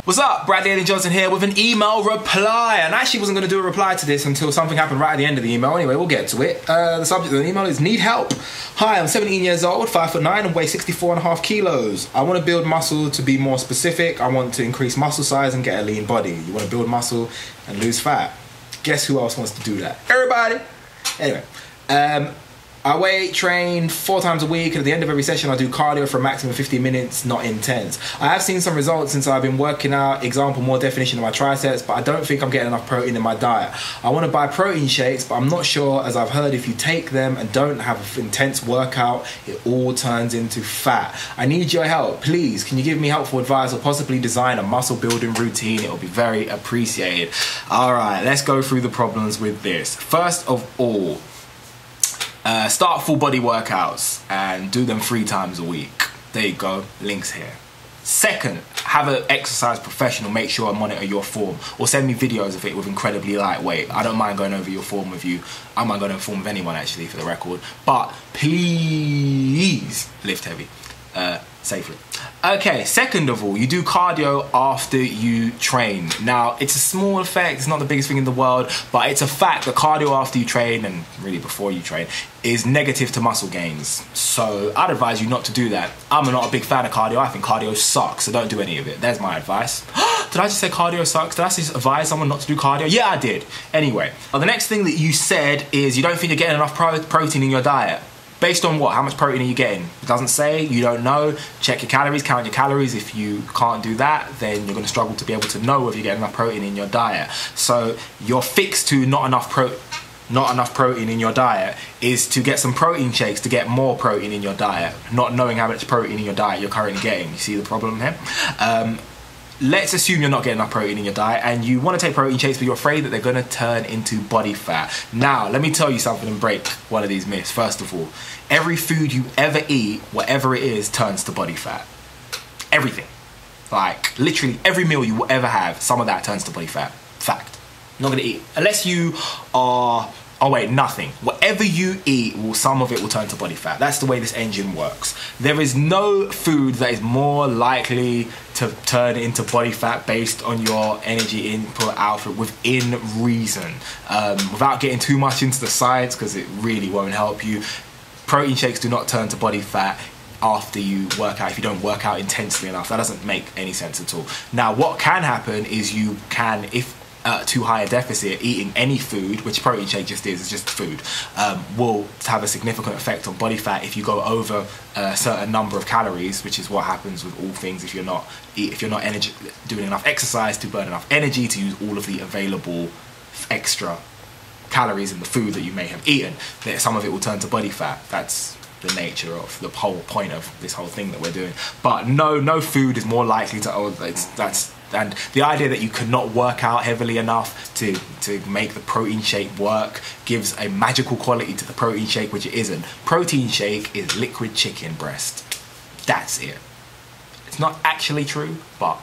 What's up? Bradley Johnson here with an email reply. And I actually wasn't going to do a reply to this until something happened right at the end of the email. Anyway, we'll get to it. The subject of the email is need help. Hi, I'm 17 years old, 5'9" and weigh 64.5 kilos. I want to build muscle. To be more specific, I want to increase muscle size and get a lean body. You want to build muscle and lose fat. Guess who else wants to do that? Everybody. Anyway, I weight train 4 times a week, and at the end of every session I do cardio for a maximum of 50 minutes, not intense. I have seen some results since I've been working out, example, more definition of my triceps, but I don't think I'm getting enough protein in my diet. I want to buy protein shakes, but I'm not sure, as I've heard if you take them and don't have an intense workout, it all turns into fat. I need your help. Please, can you give me helpful advice or possibly design a muscle building routine? It will be very appreciated. Alright, let's go through the problems with this. First of all, start full body workouts and do them 3 times a week. There you go, links here. Second, have an exercise professional make sure I monitor your form, or send me videos of it with incredibly lightweight. I don't mind going over your form with you. I might go over the form with anyone actually, for the record. But please lift heavy, safely. Okay, second of all, you do cardio after you train. Now, it's a small effect, it's not the biggest thing in the world, but it's a fact that cardio after you train, and really before you train, is negative to muscle gains. So I'd advise you not to do that. I'm not a big fan of cardio. I think cardio sucks, so don't do any of it. There's my advice. Did I just say cardio sucks? Did I just advise someone not to do cardio? Yeah, I did. Anyway, the next thing that you said is you don't think you're getting enough protein in your diet. Based on what? How much protein are you getting? It doesn't say, you don't know. Check your calories, count your calories. If you can't do that, then you're gonna struggle to be able to know if you're getting enough protein in your diet. So you're fixed to not enough protein in your diet is to get some protein shakes to get more protein in your diet, not knowing how much protein in your diet you're currently getting. You see the problem here? Let's assume you're not getting enough protein in your diet and you want to take protein shakes, but you're afraid that they're going to turn into body fat. Now, let me tell you something and break one of these myths. First of all, every food you ever eat, whatever it is, turns to body fat. Everything. Like, literally every meal you will ever have, some of that turns to body fat. Fact. Not going to eat. Unless you are... Oh wait, nothing. Whatever you eat, some of it will turn to body fat. That's the way this engine works. There is no food that is more likely to turn into body fat based on your energy input output within reason. Without getting too much into the science, because it really won't help you, protein shakes do not turn to body fat after you work out, if you don't work out intensely enough. That doesn't make any sense at all. Now, what can happen is you can, if too high a deficit, eating any food, which protein shake just is, it's just food, will have a significant effect on body fat if you go over a certain number of calories, which is what happens with all things if you're not doing enough exercise to burn enough energy to use all of the available extra calories in the food that you may have eaten. Some of it will turn to body fat. That's the nature of the whole point of this whole thing that we're doing. But no food is more likely to, and the idea that you cannot work out heavily enough to make the protein shake work gives a magical quality to the protein shake, which it isn't. Protein shake is liquid chicken breast. That's it. It's not actually true, but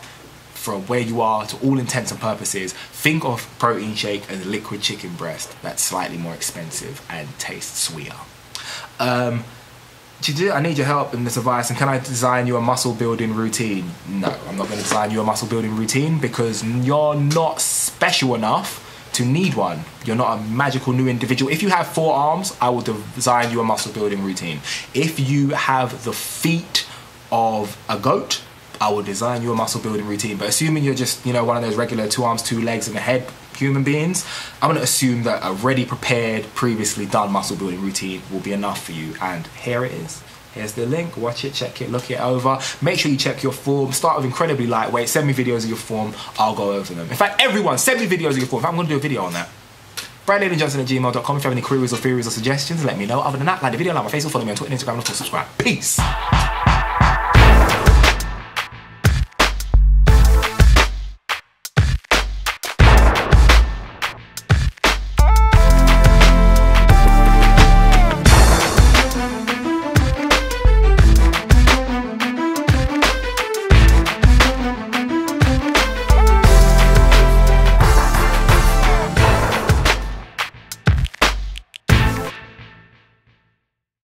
from where you are, to all intents and purposes, think of protein shake as liquid chicken breast that's slightly more expensive and tastes sweeter. I need your help in this advice, and can I design you a muscle building routine? No, I'm not going to design you a muscle building routine because you're not special enough to need one. You're not a magical new individual. If you have 4 arms, I will design you a muscle building routine. If you have the feet of a goat, I will design you a muscle building routine. But assuming you're just, one of those regular 2 arms, 2 legs and a head human beings, I'm going to assume that a ready prepared, previously done muscle building routine will be enough for you. And here it is. Here's the link. Watch it, check it, look it over. Make sure you check your form. Start with incredibly lightweight. Send me videos of your form. I'll go over them. In fact, everyone, send me videos of your form. In fact, I'm going to do a video on that. BradleyJohnson@gmail.com. If you have any queries or theories or suggestions, let me know. Other than that, like the video, like my Facebook, follow me on Twitter and Instagram, and of course subscribe. Peace.